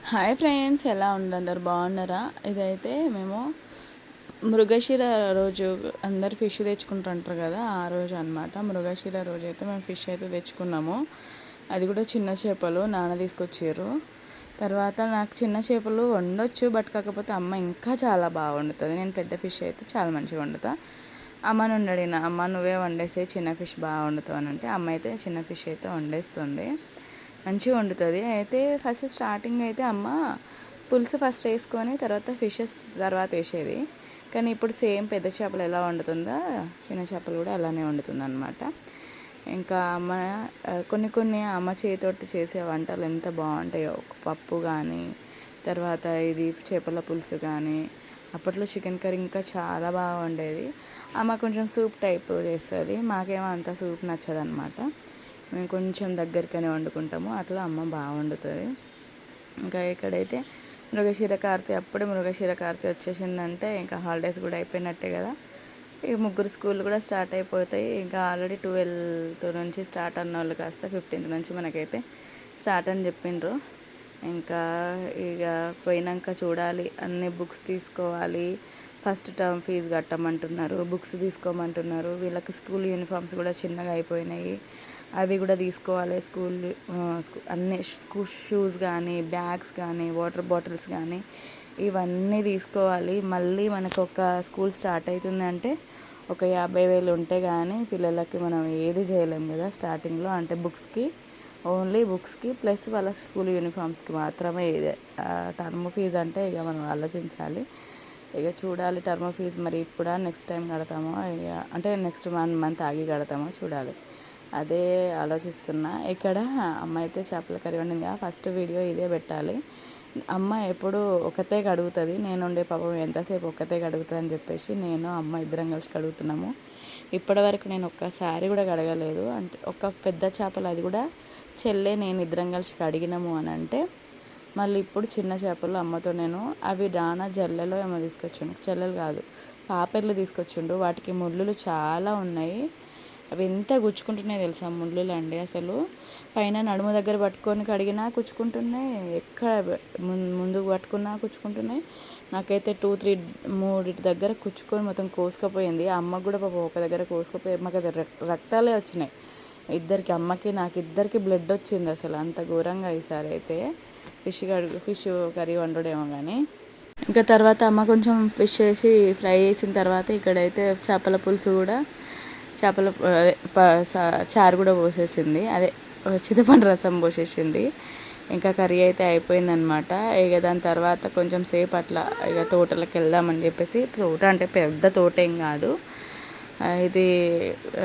Hi friends, ఎలా ఉండండి? అందరు బాగున్నారా? ఇదైతే మేము మృగశిర రోజు అందరు ఫిష్ తెచ్చుకుంటుంటారు కదా, ఆ రోజు అనమాట. మృగశిర రోజు అయితే మేము ఫిష్ అయితే తెచ్చుకున్నాము. అది కూడా చిన్న చేపలు నాన్న తీసుకొచ్చారు. తర్వాత నాకు చిన్న చేపలు వండొచ్చు, బట్ కాకపోతే అమ్మ ఇంకా చాలా బాగా వండుతుంది. నేను పెద్ద ఫిష్ అయితే చాలా మంచిగా వండుతా. అమ్మని ఉండడిన, అమ్మ నువ్వే వండేసే, చిన్న ఫిష్ బాగా వండుతావు అని అంటే అమ్మ అయితే చిన్న ఫిష్ అయితే వండేస్తుంది, మంచిగా వండుతుంది. అయితే ఫస్ట్ స్టార్టింగ్ అయితే అమ్మ పులుసు ఫస్ట్ వేసుకొని తర్వాత ఫిషెస్ తర్వాత వేసేది. కానీ ఇప్పుడు సేమ్ పెద్ద చేపలు ఎలా వండుతుందో చిన్న చేపలు కూడా అలానే వండుతుంది అనమాట. ఇంకా అమ్మ కొన్ని కొన్ని అమ్మ చేతితోటి చేసే వంటలు ఎంత బాగుంటాయో, పప్పు కానీ తర్వాత ఇది చేపల పులుసు కానీ. అప్పట్లో చికెన్ కర్రీ ఇంకా చాలా బాగా వండేది. అమ్మ కొంచెం సూప్ టైప్ చేస్తుంది, మాకేమో అంత సూప్ నచ్చదనమాట. మేము కొంచెం దగ్గరికనే వండుకుంటాము, అట్లా అమ్మ బాగా వండుతుంది. ఇంకా ఇక్కడైతే మృగశిర కార్తె, అప్పుడే మృగశిర కార్తె వచ్చేసిందంటే ఇంకా హాలిడేస్ కూడా అయిపోయినట్టే కదా. ఇక ముగ్గురు స్కూల్ కూడా స్టార్ట్ అయిపోతాయి. ఇంకా ఆల్రెడీ 12th నుంచి స్టార్ట్ అన్న వాళ్ళు కాస్త 15th నుంచి మనకైతే స్టార్ట్ అని చెప్పిండ్రు. ఇంకా ఇక పోయినాక చూడాలి, అన్ని బుక్స్ తీసుకోవాలి. ఫస్ట్ టర్మ్ ఫీజు కట్టమంటున్నారు, బుక్స్ తీసుకోమంటున్నారు. వీళ్ళకి స్కూల్ యూనిఫామ్స్ కూడా చిన్నగా అయిపోయినాయి, అవి కూడా తీసుకోవాలి. అన్ని షూస్ కానీ, బ్యాగ్స్ కానీ, వాటర్ బాటిల్స్ కానీ ఇవన్నీ తీసుకోవాలి. మళ్ళీ మనకు ఒక స్కూల్ స్టార్ట్ అవుతుందంటే ఒక 50,000 ఉంటే కానీ పిల్లలకి మనం ఏది చేయలేము కదా స్టార్టింగ్లో. అంటే బుక్స్కి, ఓన్లీ బుక్స్కి ప్లస్ వాళ్ళ స్కూల్ యూనిఫామ్స్కి మాత్రమే ఇదే. టర్మ్ ఫీజు అంటే ఇక మనం ఆలోచించాలి. ఇక చూడాలి టర్మ్ ఫీజు మరి ఇప్పుడు నెక్స్ట్ టైం కడతామో, ఇక అంటే నెక్స్ట్ 1 month ఆగి కడతామో చూడాలి. అదే ఆలోచిస్తున్నా. ఇక్కడ అమ్మ అయితే చేపల కర్రీ వండింది. ఫస్ట్ వీడియో ఇదే పెట్టాలి. అమ్మ ఎప్పుడు ఒకతే కడుగుతుంది, నేను ఉండే పాపం ఎంతసేపు ఒకతే కడుగుతుంది అని చెప్పేసి నేను అమ్మ ఇద్దరం కలిసి కడుగుతున్నాము. ఇప్పటివరకు నేను ఒక్కసారి కూడా కడగలేదు. అంటే ఒక పెద్ద చేపలు, అది కూడా చెల్లె నేను ఇద్దరం కలిసి కడిగినాము అని అంటే, మళ్ళీ ఇప్పుడు చిన్న చేపలు అమ్మతో నేను అవి రానా జల్లెలో ఏమో తీసుకొచ్చిండు, చెల్లెలు కాదు పాపెర్లు తీసుకొచ్చిండు. వాటికి ముళ్ళులు చాలా ఉన్నాయి, అవి ఎంత గుచ్చుకుంటున్నాయి తెలుసా ముళ్ళులు అండి. అసలు పైన నడుము దగ్గర పట్టుకొని కడిగినా కుచ్చుకుంటున్నాయి, ఎక్కడ ముందుకు పట్టుకున్నా కుచ్చుకుంటున్నాయి. నాకైతే 2-3 దగ్గర కుచ్చుకొని మొత్తం కోసుకపోయింది. అమ్మకు కూడా పాపం ఒక దగ్గర కోసుకపోయి మాకు అది రక్తాలే వచ్చినాయి ఇద్దరికి, అమ్మకి నాకు ఇద్దరికి బ్లడ్ వచ్చింది. అసలు అంత ఘోరంగా ఈసారి అయితే ఫిష్ కర్రీ వండడేమో కానీ. ఇంకా తర్వాత అమ్మ కొంచెం ఫిష్ వేసి ఫ్రై చేసిన తర్వాత ఇక్కడైతే చేపల పులుసు కూడా, చేపల చారు కూడా పోసేసింది, అదే చింతపండు రసం పోసేసింది. ఇంకా కర్రీ అయితే అయిపోయిందనమాట. ఇక దాని తర్వాత కొంచెం సేపు అట్లా ఇక తోటలకు వెళ్దామని చెప్పేసి, తోట అంటే పెద్ద తోట ఏం కాదు, ఇది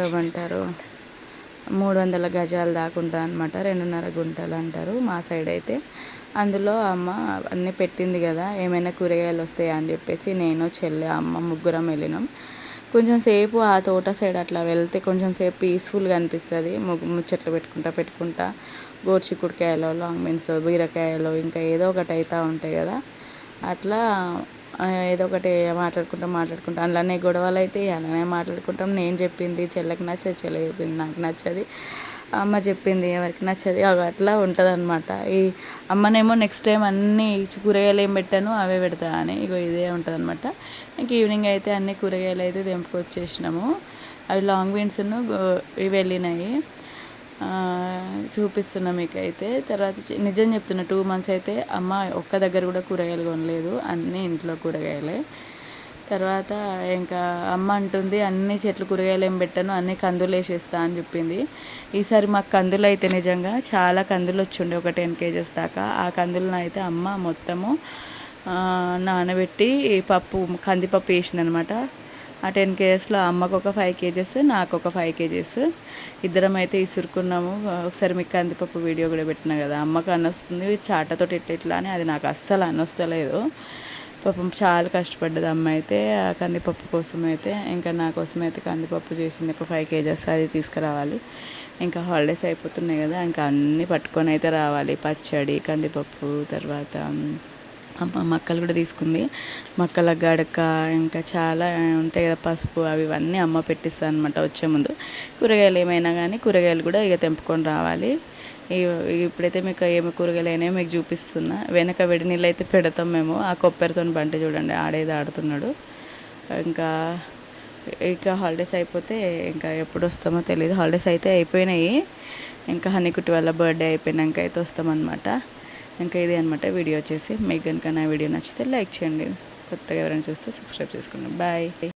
ఏమంటారు 300 గజాలు దాకా ఉంటుంది అనమాట, 2.5 గుంటలు అంటారు మా సైడ్ అయితే. అందులో అమ్మ అన్నీ పెట్టింది కదా, ఏమైనా కూరగాయలు వస్తాయా అని చెప్పేసి నేను, చెల్లె, అమ్మ ముగ్గురం వెళ్ళినాం. కొంచెం సేపు ఆ తోట సైడ్ అట్లా వెళ్తే కొంచెం సేపు పీస్ఫుల్గా అనిపిస్తుంది. ముచ్చట్లు పెట్టుకుంటా గోరుచిక్కుడుకాయలు, లాంగ్ బీన్స్, బీరకాయలు ఇంకా ఏదో ఒకటి అవుతూ ఉంటాయి కదా, అట్లా ఏదో ఒకటి మాట్లాడుకుంటాం. అందులోనే గొడవలు అయితే అలానే మాట్లాడుకుంటాం. నేను చెప్పింది చెల్లెకి నచ్చదు, చెల్లె చెప్పింది నాకు నచ్చది, అమ్మ చెప్పింది ఎవరికి నచ్చది, అట్లా ఉంటుంది అనమాట. ఈ అమ్మనేమో నెక్స్ట్ టైం అన్నీ కూరగాయలు ఏం పెట్టాను అవే పెడతా అని ఇగో ఇదే ఉంటుంది అనమాట. ఇంక ఈవినింగ్ అయితే అన్ని కూరగాయలు అయితే తెంపుకొచ్చేసినాము. అవి లాంగ్ బీన్స్ను ఇవి వెళ్ళినాయి, చూపిస్తున్నా మీకైతే. తర్వాత నిజం చెప్తున్నా, 2 months అయితే అమ్మ ఒక్క దగ్గర కూడా కూరగాయలు కొనలేదు, అన్నీ ఇంట్లో కూరగాయలే. తర్వాత ఇంకా అమ్మ అంటుంది అన్ని చెట్లు కూరగాయలు ఏం పెట్టాను, అన్ని కందులు వేసేస్తా అని చెప్పింది. ఈసారి మాకు కందులు అయితే నిజంగా చాలా కందులు వచ్చిండే, ఒక 10 kgs దాకా. ఆ కందులను అయితే అమ్మ మొత్తము నానబెట్టి కందిపప్పు వేసిందనమాట. ఆ 10 kgsలో అమ్మకు ఒక 5 kgs, నాకు ఒక 5 kgs, ఇద్దరం అయితే ఇసురుకున్నాము. ఒకసారి మీకు కందిపప్పు వీడియో కూడా పెట్టినా కదా, అమ్మకు అనొస్తుంది చాటతో ఇట్లా అని, అది నాకు అస్సలు అనొస్తలేదు. పాపం చాలా కష్టపడ్డది అమ్మ అయితే ఆ కందిపప్పు కోసం అయితే. ఇంకా నా కోసం అయితే కందిపప్పు చేసింది, ఒక 5 kgs, అది తీసుకురావాలి. ఇంకా హాలిడేస్ అయిపోతున్నాయి కదా, ఇంకా అన్నీ పట్టుకొని అయితే రావాలి. పచ్చడి, కందిపప్పు, తర్వాత అమ్మ మక్కలు కూడా తీసుకుంది, మక్కల గడక, ఇంకా చాలా ఉంటాయి కదా పసుపు, అవి ఇవన్నీ అమ్మ పెట్టిస్తుంది అనమాట వచ్చే ముందు. కూరగాయలు ఏమైనా కానీ కూరగాయలు కూడా ఇక తెంపుకొని రావాలి. ఇప్పుడైతే మీకు ఏమి కూరగాయలు అయినాయో మీకు చూపిస్తున్నా. వెనక వేడి నీళ్ళు అయితే పెడతాం మేము. ఆ కొబ్బరితో బంటి చూడండి ఆడేది ఆడుతున్నాడు. ఇంకా హాలిడేస్ అయిపోతే ఇంకా ఎప్పుడు వస్తామో తెలియదు. హాలిడేస్ అయితే అయిపోయినాయి. ఇంకా హనీకుట్టి వాళ్ళ బర్త్డే అయిపోయినాక అయితే వస్తామన్నమాట. ఇంకా ఇది అనమాట వీడియో వచ్చేసి. మీకు కనుక నా వీడియో నచ్చితే లైక్ చేయండి. కొత్తగా ఎవరైనా చూస్తే సబ్స్క్రైబ్ చేసుకోండి. బాయ్.